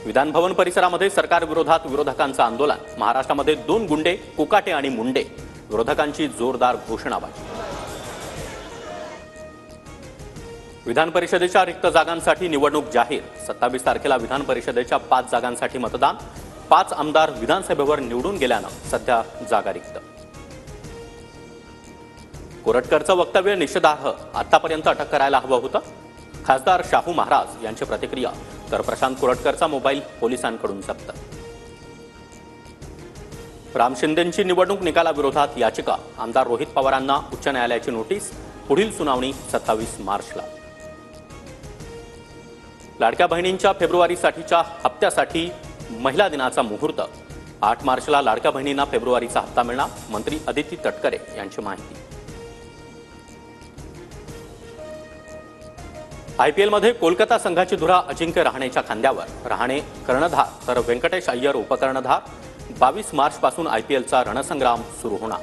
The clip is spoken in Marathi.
विधानभवन परिसरामध्ये सरकार विरोधात विरोधकांचं आंदोलन। महाराष्ट्रामध्ये 2 गुंडे, कोकाटे आणि मुंडे। विरोधकांची जोरदार घोषणाबाजी। विधान परिषदेच्या रिक्त जागांसाठी निवडणूक जाहीर। 27 तारखेला विधान परिषदेच्या 5 जागांसाठी मतदान। 5 आमदार विधानसभेवर निवडून गेल्यानं सध्या जागा रिक्त। कोरटकरचं वक्तव्य निषेधार्ह, आतापर्यंत अटक करायला हवं होतं। खासदार शाहू महाराज यांची प्रतिक्रिया। तर प्रशांत कोरटकरचा मोबाईल पोलिसांकडून जप्त। राम शिंदेंची निवडणूक निकालाविरोधात याचिका। आमदार रोहित पवारांना उच्च न्यायालयाची नोटीस। पुढील सुनावणी 27 मार्चला। लाडक्या बहिणींच्या फेब्रुवारीसाठीच्या हप्त्यासाठी महिला दिनाचा मुहूर्त। 8 मार्चला लाडक्या बहिणींना फेब्रुवारीचा हप्ता मिळणार। मंत्री अदिती तटकरे यांची माहिती। आयपीएलमध्ये कोलकाता संघाची धुरा अजिंक्य रहाणेच्या खांद्यावर। रहाणे कर्णधार तर व्यंकटेश अय्यर उपकर्णधार। 22 मार्चपासून आयपीएलचा रणसंग्राम सुरू होणार।